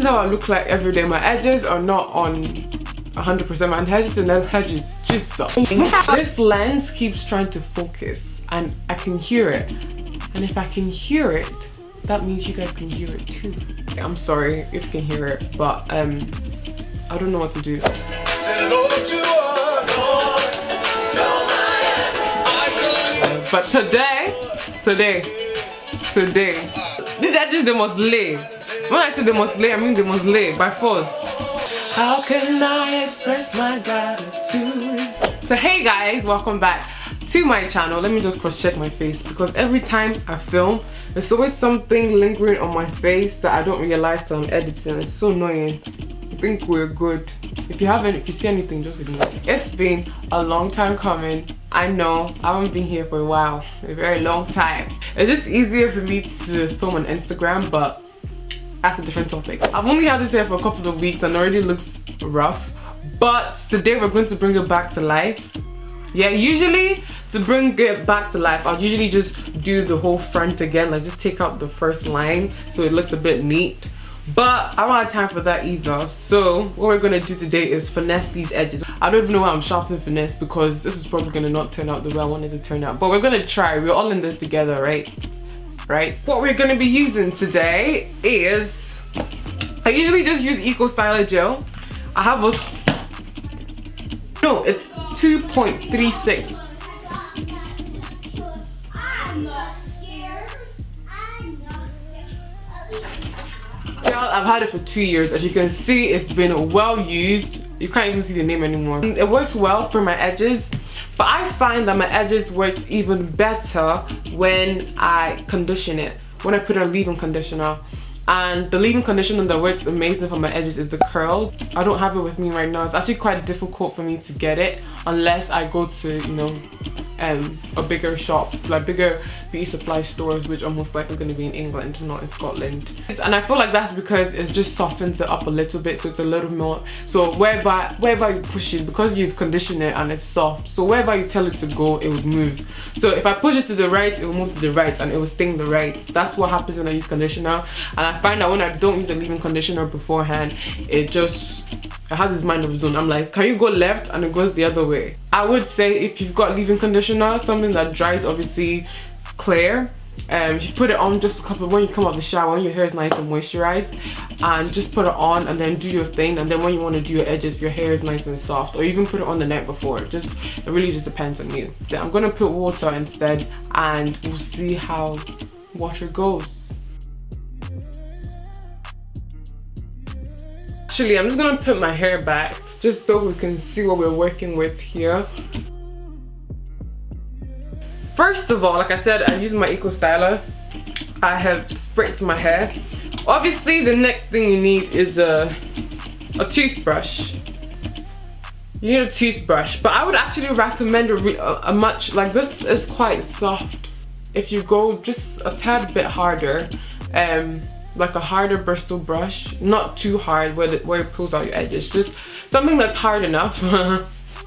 is how I look like every day. My edges are not on 100%. My edges and edges just suck. This lens keeps trying to focus and I can hear it. And if I can hear it, that means you guys can hear it too. I'm sorry if you can hear it, but I don't know what to do. But today, these edges, they must lay. When I say they must lay, I mean they must lay by force. How can I express my gratitude? So hey guys, welcome back to my channel. Let me just cross check my face because every time I film, there's always something lingering on my face that I don't realize till I'm editing. It's so annoying. I think we're good. If you see anything, just ignore it. It's been a long time coming. I know, I haven't been here for a while, a very long time. It's just easier for me to film on Instagram, but that's a different topic. I've only had this hair for a couple of weeks and already looks rough. But today we're going to bring it back to life. Yeah, usually to bring it back to life, I'll usually just do the whole front again, like just take out the first line so it looks a bit neat. But I don't have time for that either. So what we're gonna do today is finesse these edges. I don't even know why I'm shouting finesse because this is probably gonna not turn out the way I wanted to turn out. But we're gonna try. We're all in this together, right? Right? What we're gonna be using today is, I usually just use Eco Styler gel. I have this, no, it's 2.36. I've had it for 2 years. As you can see, it's been well used. You can't even see the name anymore. It works well for my edges, but I find that my edges work even better when I condition it, when I put a leave-in conditioner. And the leave-in conditioner that works amazing for my edges is the curls. I don't have it with me right now. It's actually quite difficult for me to get it unless I go to, you know, a bigger shop, like bigger beauty supply stores, which are most likely going to be in England, not in Scotland. And I feel like that's because it just softens it up a little bit, so it's a little more, so wherever you push it, because you've conditioned it and it's soft, so wherever you tell it to go, it would move. So if I push it to the right, it will move to the right and it will sting the right. That's what happens when I use conditioner. And I find that when I don't use a leave-in conditioner beforehand, it has its mind of its own. I'm like, can you go left? And it goes the other way. I would say if you've got leave-in conditioner, something that dries obviously clear, you put it on just a couple, when you come out of the shower, when your hair is nice and moisturized, and just put it on and then do your thing. And then when you want to do your edges, your hair is nice and soft, or even put it on the night before. It really just depends on you. Then I'm gonna put water instead and we'll see how water goes. Actually, I'm just gonna put my hair back just so we can see what we're working with here. First of all, like I said, I'm using my Eco Styler. I have spritzed my hair. Obviously, the next thing you need is a toothbrush. You need a toothbrush, but I would actually recommend a much, like this is quite soft. If you go just a tad bit harder, like a harder Bristol brush, not too hard where it pulls out your edges, just something that's hard enough.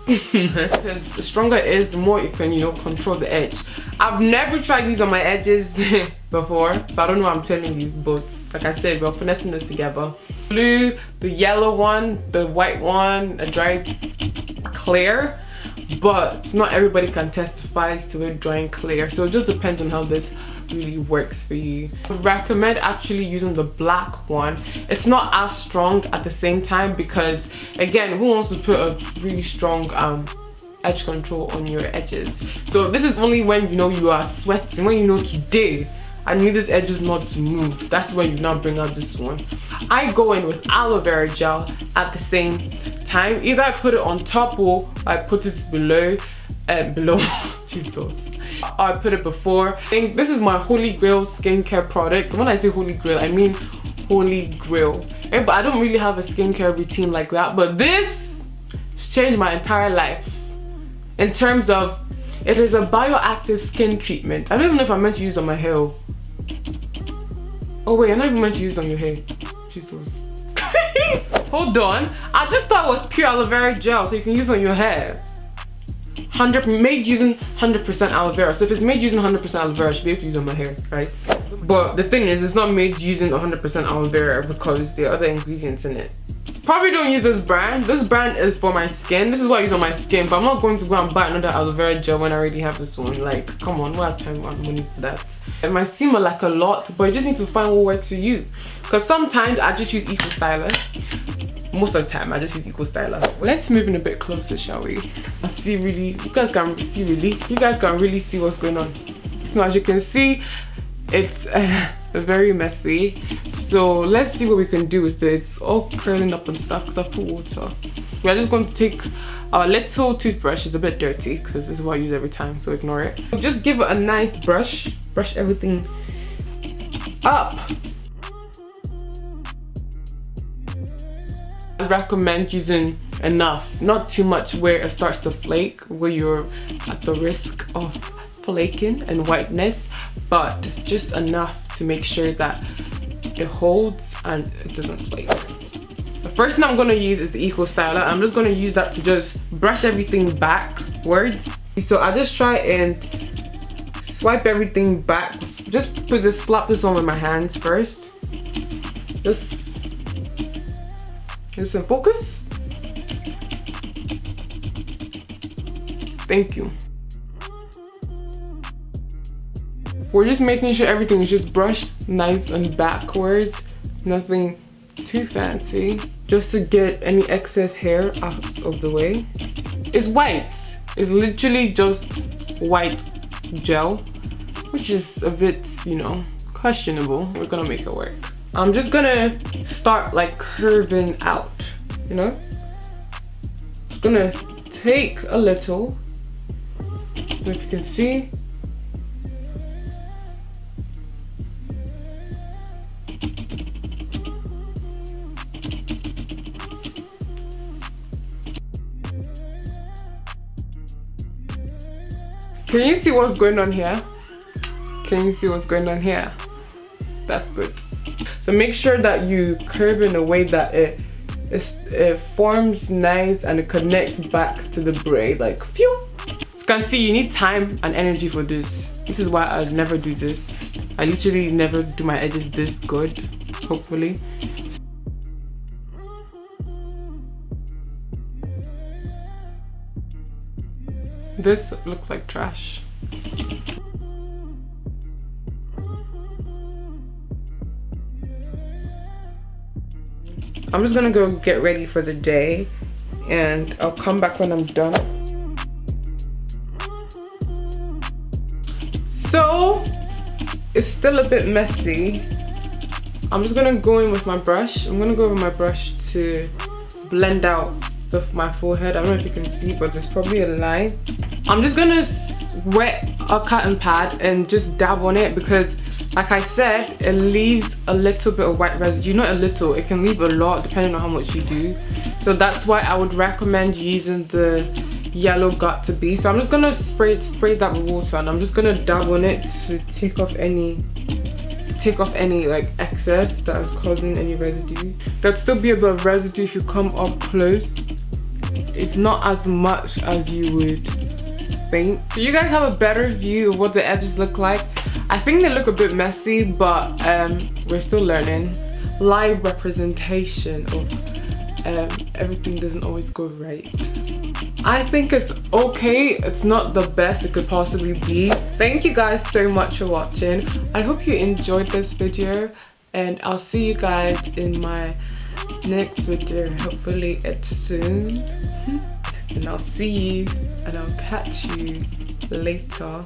Because the stronger it is, the more you can, you know, control the edge. I've never tried these on my edges before, so I don't know what I'm telling you, but like I said, we're finessing this together. Blue, the yellow one, the white one, it dries clear, but not everybody can testify to it drying clear, so it just depends on how this really works for you. I would recommend actually using the black one. It's not as strong at the same time because, again, who wants to put a really strong edge control on your edges? So this is only when you know you are sweating, when you know today I need these edges not to move. That's when you now bring out this one. I go in with aloe vera gel at the same time. Either I put it on top or I put it below Jesus, I put it before. I think this is my Holy Grail skincare product. When I say Holy Grail, I mean Holy Grail. But I don't really have a skincare routine like that, but this has changed my entire life in terms of, it is a bioactive skin treatment. I don't even know if I'm meant to use it on my hair. Oh wait, I'm not even meant to use it on your hair. Jesus. Hold on, I just thought it was pure aloe vera gel, so you can use it on your hair. Made using 100% aloe vera. So if it's made using 100% aloe vera, I should be able to use it on my hair, right? But the thing is, it's not made using 100% aloe vera because there are other ingredients in it. Probably don't use this brand. This brand is for my skin. This is what I use on my skin, but I'm not going to go and buy another aloe vera gel when I already have this one. Like, come on, who has time and money for that? It might seem like a lot, but you just need to find what works for you. Because sometimes I just use Eco Styler. Most of the time I just use Eco Styler. Let's move in a bit closer, shall we? I see really, you guys can really see what's going on. So as you can see, it's very messy. So let's see what we can do with this. It's all curling up and stuff because I put water. We're just going to take our little toothbrush. It's a bit dirty because this is what I use every time, so ignore it. Just give it a nice brush. Brush everything up. I recommend using enough, not too much where it starts to flake, where you're at the risk of flaking and whiteness, but just enough to make sure that it holds and it doesn't flake. The first thing I'm going to use is the Eco Styler. I'm just going to use that to just brush everything backwards. So I just try and swipe everything back. Just slap this on with my hands first. Just in focus. Thank you. We're just making sure everything is just brushed nice and backwards. Nothing too fancy. Just to get any excess hair out of the way. It's white. It's literally just white gel, which is a bit, you know, questionable. We're gonna make it work. I'm just gonna start like curving out, you know? Just gonna take a little, if you can see. Can you see what's going on here? Can you see what's going on here? That's good. So make sure that you curve in a way that it forms nice and it connects back to the braid, like phew. As you can see, you need time and energy for this. This is why I never do this. I literally never do my edges this good, hopefully. This looks like trash. I'm just gonna go get ready for the day and I'll come back when I'm done. So it's still a bit messy. I'm just gonna go in with my brush. I'm gonna go with my brush to blend out my forehead. I don't know if you can see, but there's probably a line. I'm just gonna wet a cotton pad and just dab on it because, like I said, it leaves a little bit of white residue. Not a little, it can leave a lot depending on how much you do. So that's why I would recommend using the yellow got to be. So I'm just gonna spray that with water and I'm just gonna dab on it to take off any like excess that is causing any residue. There'd still be a bit of residue if you come up close. It's not as much as you would think. So you guys have a better view of what the edges look like. I think they look a bit messy, but we're still learning. Live representation of everything doesn't always go right. I think it's okay. It's not the best it could possibly be. Thank you guys so much for watching. I hope you enjoyed this video and I'll see you guys in my next video. Hopefully it's soon. And I'll see you and I'll catch you later.